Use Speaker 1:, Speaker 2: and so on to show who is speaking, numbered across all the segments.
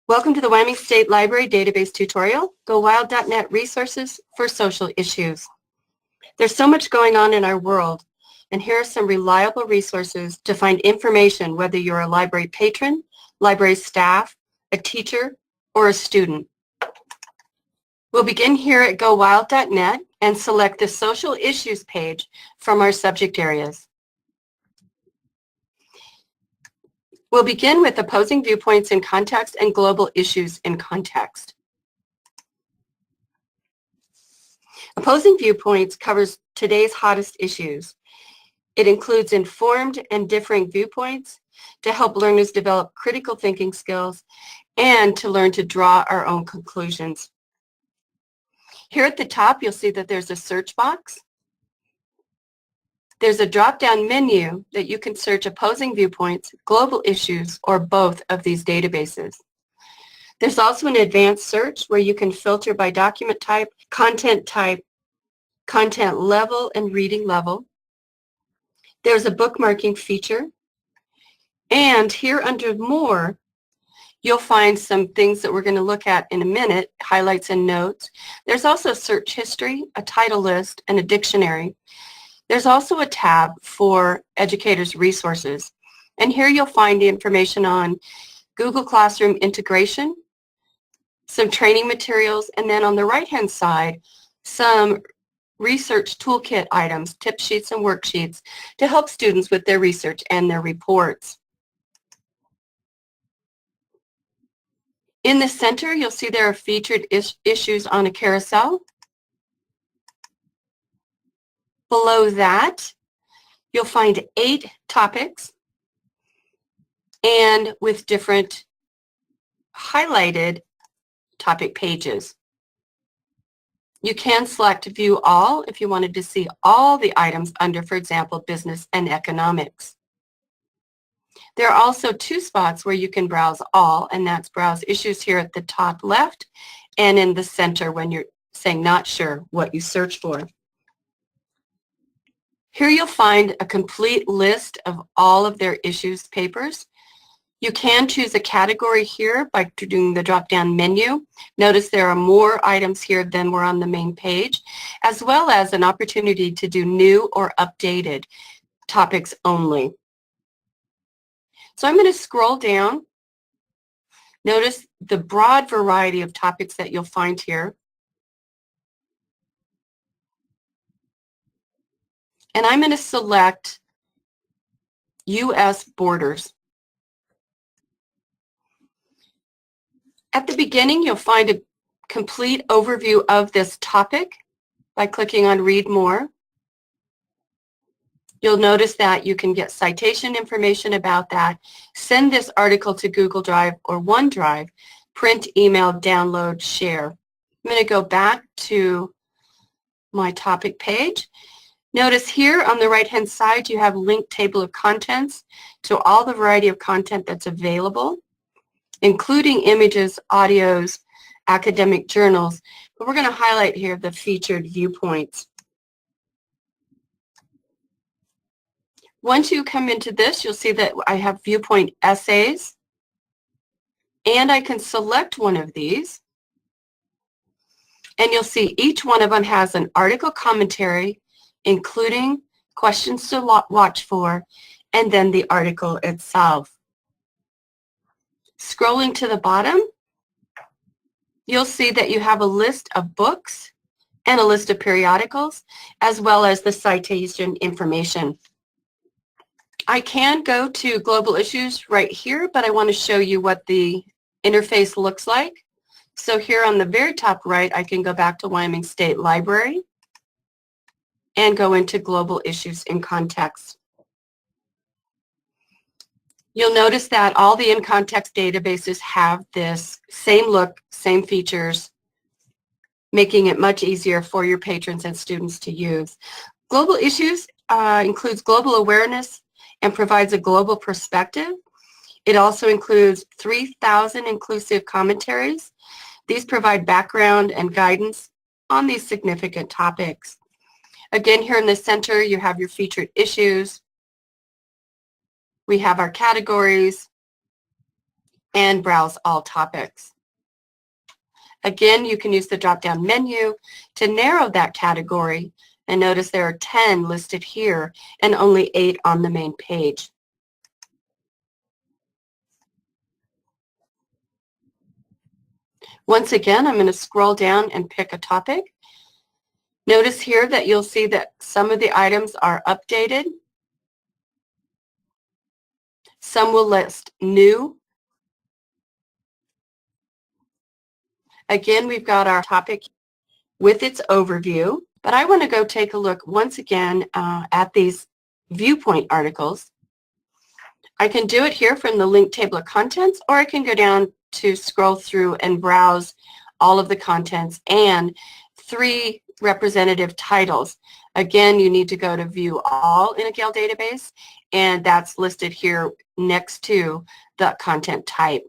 Speaker 1: Welcome to the Wyoming State Library Database Tutorial, GoWild.net Resources for Social Issues. There's so much going on in our world, and here are some reliable resources to find information whether you're a library patron, library staff, a teacher, or a student. We'll begin here at GoWild.net and select the Social Issues page from our subject areas. We'll begin with Opposing Viewpoints in Context and Global Issues in Context. Opposing Viewpoints covers today's hottest issues. It includes informed and differing viewpoints to help learners develop critical thinking skills and to learn to draw our own conclusions. Here at the top, you'll see that there's a search box. There's a drop-down menu that you can search opposing viewpoints, global issues, or both of these databases. There's also an advanced search where you can filter by document type, content level, and reading level. There's a bookmarking feature. And here under More, you'll find some things that we're going to look at in a minute, highlights and notes. There's also search history, a title list, and a dictionary. There's also a tab for educators' resources. And here you'll find the information on Google Classroom integration, some training materials, and then on the right-hand side, some research toolkit items, tip sheets and worksheets to help students with their research and their reports. In the center, you'll see there are featured issues on a carousel. Below that, you'll find 8 topics and with different highlighted topic pages. You can select View All if you wanted to see all the items under, for example, Business and Economics. There are also 2 spots where you can browse all, and that's Browse Issues here at the top left and in the center when you're saying not sure what you search for. Here you'll find a complete list of all of their issues papers. You can choose a category here by doing the drop-down menu. Notice there are more items here than were on the main page, as well as an opportunity to do new or updated topics only. So I'm going to scroll down. Notice the broad variety of topics that you'll find here. And I'm going to select U.S. borders. At the beginning, you'll find a complete overview of this topic by clicking on Read More. You'll notice that you can get citation information about that, send this article to Google Drive or OneDrive, print, email, download, share. I'm going to go back to my topic page. Notice here on the right-hand side you have a linked table of contents to all the variety of content that's available, including images, audios, academic journals. But we're going to highlight here the featured viewpoints. Once you come into this, you'll see that I have viewpoint essays, and I can select one of these. And you'll see each one of them has an article commentary, including questions to watch for, and then the article itself. Scrolling to the bottom, you'll see that you have a list of books and a list of periodicals, as well as the citation information. I can go to Global Issues right here, but I want to show you what the interface looks like. So here on the very top right, I can go back to Wyoming State Library and go into Global Issues in Context. You'll notice that all the in-context databases have this same look, same features, making it much easier for your patrons and students to use. Global Issues includes global awareness and provides a global perspective. It also includes 3,000 inclusive commentaries. These provide background and guidance on these significant topics. Again, here in the center, you have your featured issues. We have our categories, and browse all topics. Again, you can use the drop-down menu to narrow that category, and notice there are 10 listed here and only 8 on the main page. Once again, I'm going to scroll down and pick a topic. Notice here that you'll see that some of the items are updated. Some will list new. Again, we've got our topic with its overview, but I want to go take a look once again at these viewpoint articles. I can do it here from the link table of contents, or I can go down to scroll through and browse all of the contents and 3 representative titles. Again, you need to go to view all in a Gale database, and that's listed here next to the content type.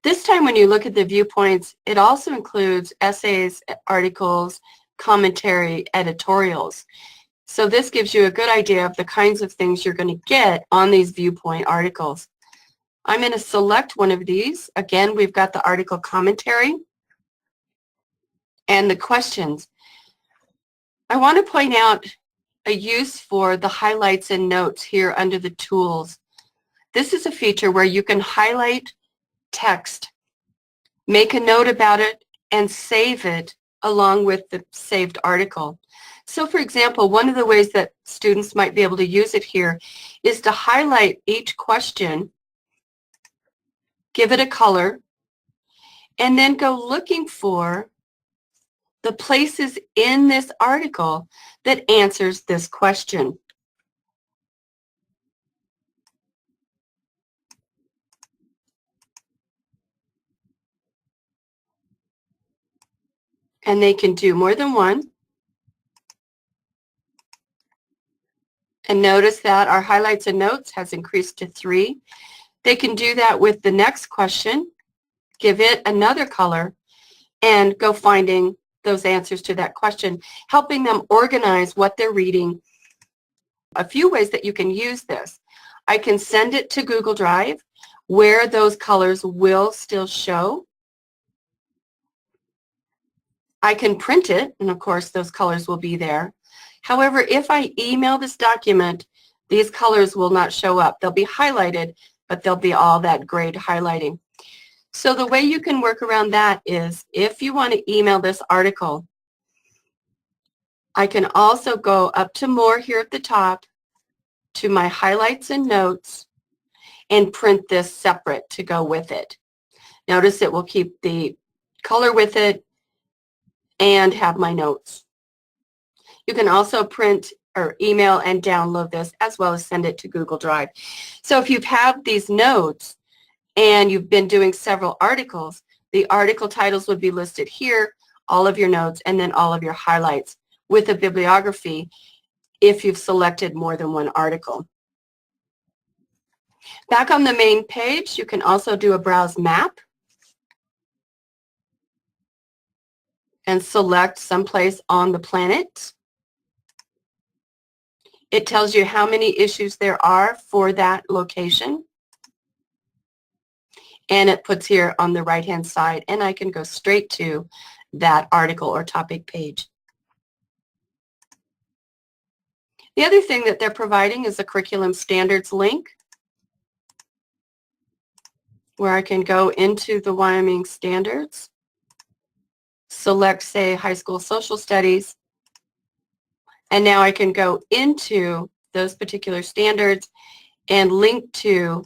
Speaker 1: This time when you look at the viewpoints, it also includes essays, articles, commentary, editorials. So this gives you a good idea of the kinds of things you're going to get on these viewpoint articles. I'm going to select one of these. Again, we've got the article commentary and the questions. I want to point out a use for the highlights and notes here under the tools. This is a feature where you can highlight text, make a note about it, and save it along with the saved article. So for example, one of the ways that students might be able to use it here is to highlight each question, give it a color, and then go looking for the places in this article that answers this question. And they can do more than one. And notice that our highlights and notes has increased to 3. They can do that with the next question, give it another color, and go finding those answers to that question, helping them organize what they're reading. A few ways that you can use this. I can send it to Google Drive where those colors will still show. I can print it, and of course those colors will be there. However, if I email this document, these colors will not show up. They'll be highlighted, but they'll be all that grayed highlighting. So the way you can work around that is if you want to email this article, I can also go up to more here at the top to my highlights and notes and print this separate to go with it. Notice it will keep the color with it and have my notes. You can also print or email and download this as well as send it to Google Drive. So if you've had these notes and you've been doing several articles, the article titles would be listed here, all of your notes, and then all of your highlights with a bibliography if you've selected more than one article. Back on the main page, you can also do a browse map and select someplace on the planet. It tells you how many issues there are for that location. And it puts here on the right-hand side, and I can go straight to that article or topic page. The other thing that they're providing is a curriculum standards link where I can go into the Wyoming standards, select, say, high school social studies, and now I can go into those particular standards and link to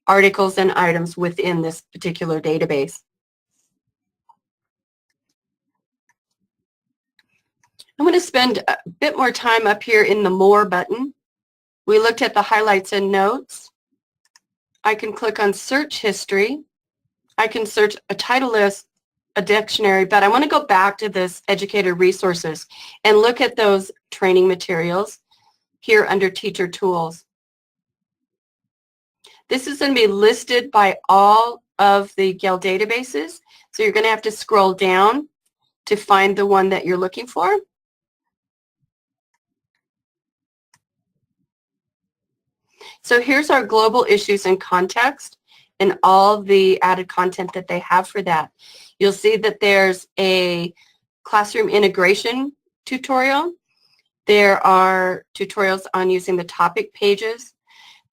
Speaker 1: articles and items within this particular database. I'm going to spend a bit more time up here in the More button. We looked at the highlights and notes. I can click on Search History. I can search a title list, a dictionary, but I want to go back to this Educator Resources and look at those training materials here under Teacher Tools. This is going to be listed by all of the Gale databases, so you're going to have to scroll down to find the one that you're looking for. So here's our global issues in context and all the added content that they have for that. You'll see that there's a classroom integration tutorial. There are tutorials on using the topic pages.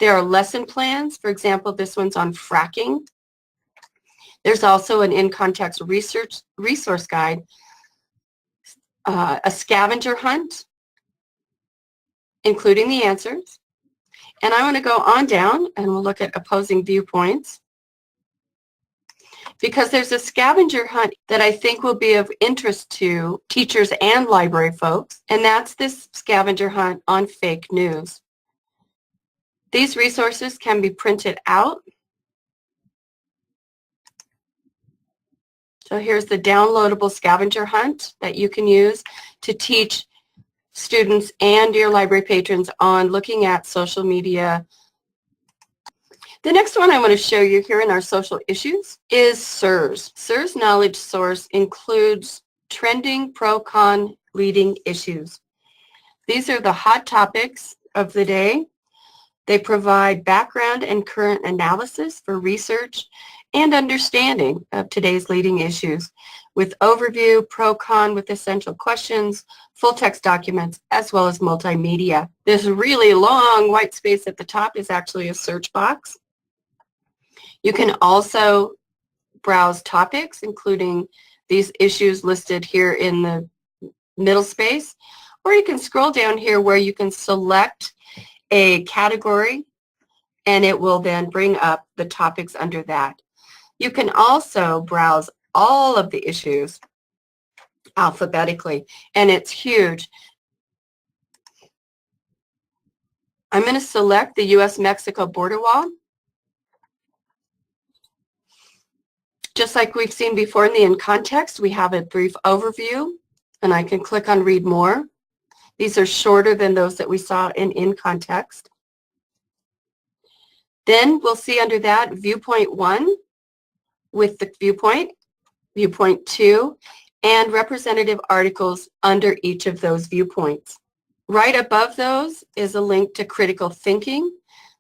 Speaker 1: There are lesson plans. For example, this one's on fracking. There's also an in-context resource guide, a scavenger hunt, including the answers. And I want to go on down and we'll look at opposing viewpoints, because there's a scavenger hunt that I think will be of interest to teachers and library folks, and that's this scavenger hunt on fake news. These resources can be printed out. So here's the downloadable scavenger hunt that you can use to teach students and your library patrons on looking at social media. The next one I want to show you here in our social issues is SIRS. SIRS knowledge source includes trending pro-con leading issues. These are the hot topics of the day. They provide background and current analysis for research and understanding of today's leading issues, with overview, pro-con with essential questions, full text documents, as well as multimedia. This really long white space at the top is actually a search box. You can also browse topics, including these issues listed here in the middle space, or you can scroll down here where you can select a category and it will then bring up the topics under that. You can also browse all of the issues alphabetically, and it's huge. I'm going to select the U.S.-Mexico border wall. Just like we've seen before in the In Context, we have a brief overview, and I can click on Read More. These are shorter than those that we saw in Context. Then we'll see under that Viewpoint 1 with the viewpoint, Viewpoint 2, and representative articles under each of those viewpoints. Right above those is a link to critical thinking,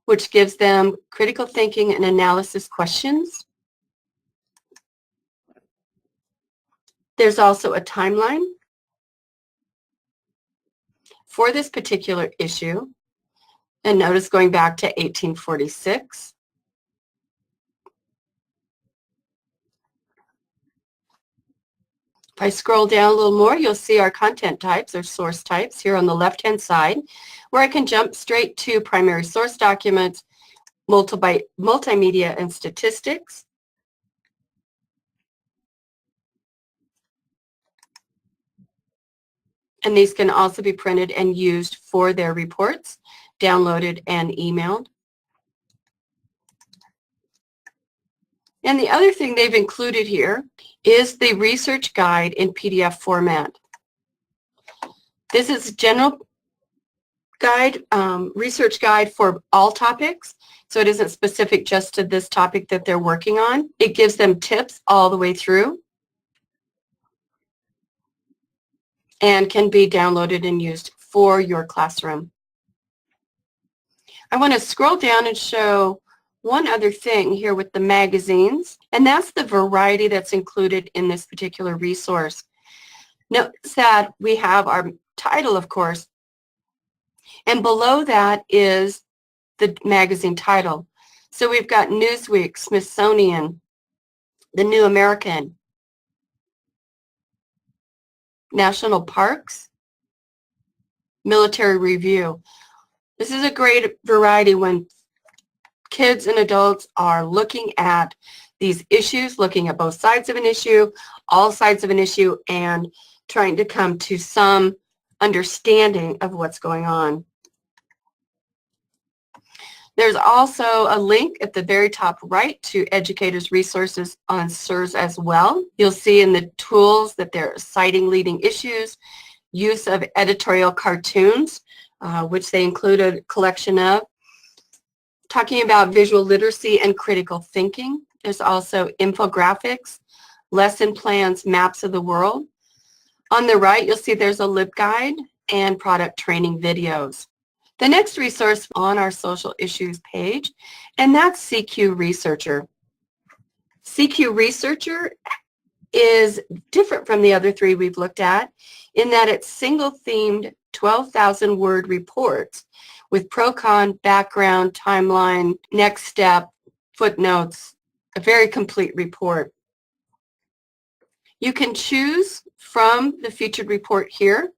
Speaker 1: which gives them critical thinking and analysis questions. There's also a timeline for this particular issue, and notice going back to 1846. If I scroll down a little more, you'll see our content types or source types here on the left-hand side, where I can jump straight to primary source documents, multimedia, and statistics. And these can also be printed and used for their reports, downloaded and emailed. And the other thing they've included here is the research guide in PDF format. This is a general guide, research guide for all topics, so it isn't specific just to this topic that they're working on. It gives them tips all the way through and can be downloaded and used for your classroom. I want to scroll down and show one other thing here with the magazines, and that's the variety that's included in this particular resource. Notice that we have our title, of course, and below that is the magazine title. So we've got Newsweek, Smithsonian, The New American, National Parks, Military Review. This is a great variety when kids and adults are looking at these issues, looking at both sides of an issue, all sides of an issue, and trying to come to some understanding of what's going on. There's also a link at the very top right to educators' resources on SIRS as well. You'll see in the tools that they're citing leading issues, use of editorial cartoons, which they include a collection of, talking about visual literacy and critical thinking. There's also infographics, lesson plans, maps of the world. On the right, you'll see there's a LibGuide and product training videos. The next resource on our social issues page, and that's CQ Researcher. CQ Researcher is different from the other three we've looked at in that it's single-themed 12,000 word reports with pro-con, background, timeline, next step, footnotes, a very complete report. You can choose from the featured report here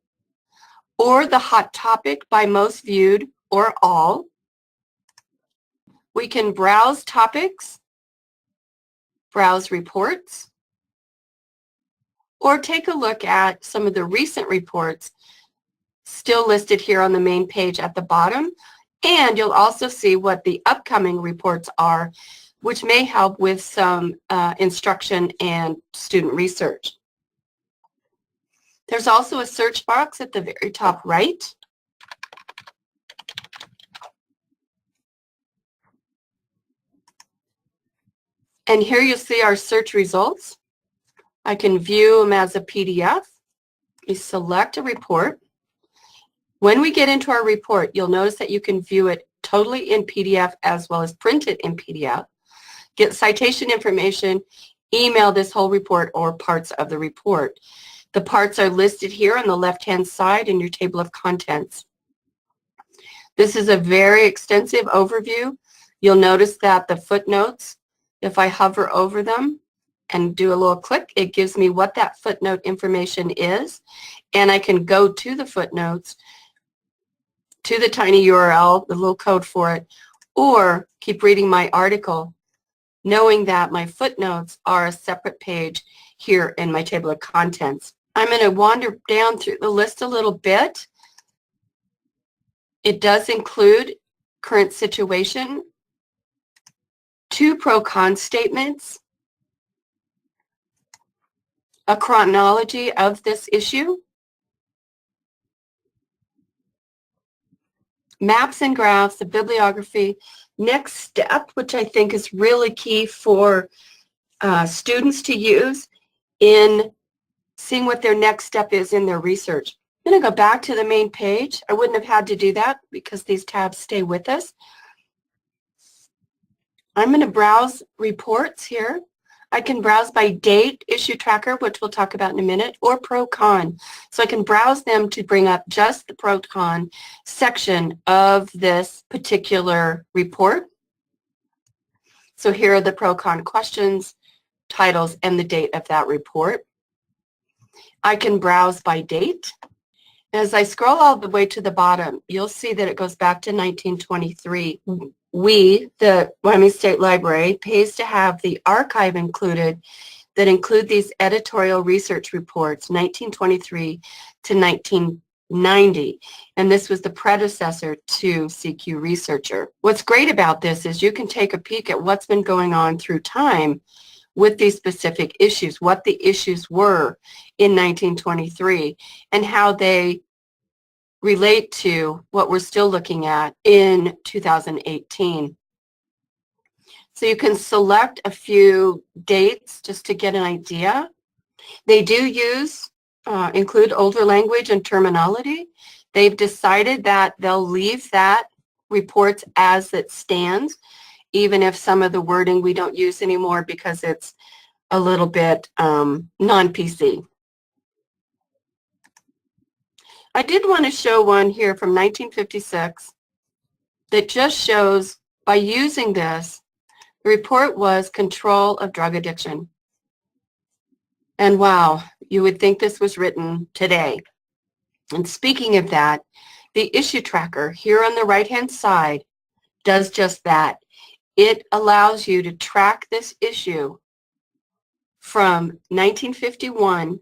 Speaker 1: or the hot topic by most viewed or all. We can browse topics, browse reports, or take a look at some of the recent reports still listed here on the main page at the bottom. And you'll also see what the upcoming reports are, which may help with some instruction and student research. There's also a search box at the very top right. And here you'll see our search results. I can view them as a PDF. You select a report. When we get into our report, you'll notice that you can view it totally in PDF as well as print it in PDF, get citation information, email this whole report or parts of the report. The parts are listed here on the left-hand side in your table of contents. This is a very extensive overview. You'll notice that the footnotes, if I hover over them and do a little click, it gives me what that footnote information is, and I can go to the footnotes, to the tiny URL, the little code for it, or keep reading my article, knowing that my footnotes are a separate page here in my table of contents. I'm going to wander down through the list a little bit. It does include current situation, 2 pro-con statements, a chronology of this issue, maps and graphs, the bibliography, next step, which I think is really key for students to use in seeing what their next step is in their research. I'm going to go back to the main page. I wouldn't have had to do that because these tabs stay with us. I'm going to browse reports here. I can browse by date, issue tracker, which we'll talk about in a minute, or pro-con. So I can browse them to bring up just the pro-con section of this particular report. So here are the pro-con questions, titles, and the date of that report. I can browse by date. As I scroll all the way to the bottom, you'll see that it goes back to 1923. We, the Wyoming State Library, pays to have the archive included that include these editorial research reports, 1923 to 1990. And this was the predecessor to CQ Researcher. What's great about this is you can take a peek at what's been going on through time with these specific issues, what the issues were in 1923, and how they relate to what we're still looking at in 2018. So you can select a few dates just to get an idea. They do include older language and terminology. They've decided that they'll leave that reports as it stands, even if some of the wording we don't use anymore because it's a little bit non-PC. I did want to show one here from 1956 that just shows, by using this, the report was Control of Drug Addiction. And wow, you would think this was written today. And speaking of that, the issue tracker here on the right-hand side does just that. It allows you to track this issue from 1951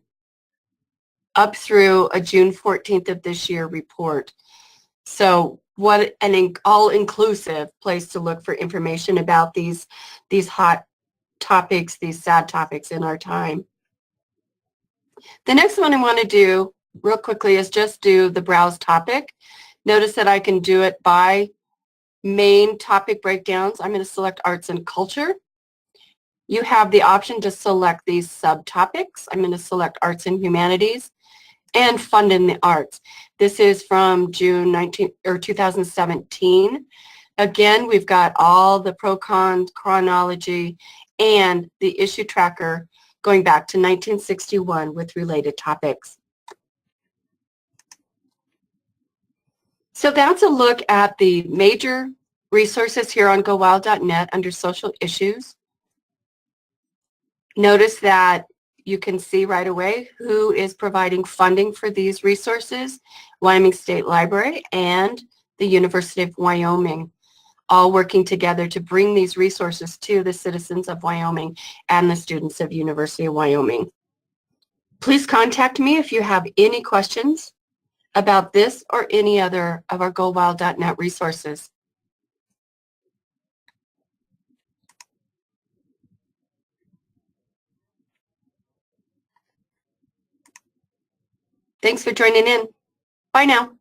Speaker 1: up through a June 14th of this year report. So what an all-inclusive place to look for information about these hot topics, these sad topics in our time. The next one I want to do real quickly is just do the browse topic. Notice that I can do it by main topic breakdowns. I'm going to select arts and culture. You have the option to select these subtopics. I'm going to select arts and humanities. and funding the arts. This is from June 2017. Again, we've got all the pro-con chronology and the issue tracker going back to 1961 with related topics. So that's a look at the major resources here on GoWild.net under social issues. Notice that you can see right away who is providing funding for these resources: Wyoming State Library and the University of Wyoming, all working together to bring these resources to the citizens of Wyoming and the students of University of Wyoming. Please contact me if you have any questions about this or any other of our GoWild.net resources. Thanks for joining in. Bye now.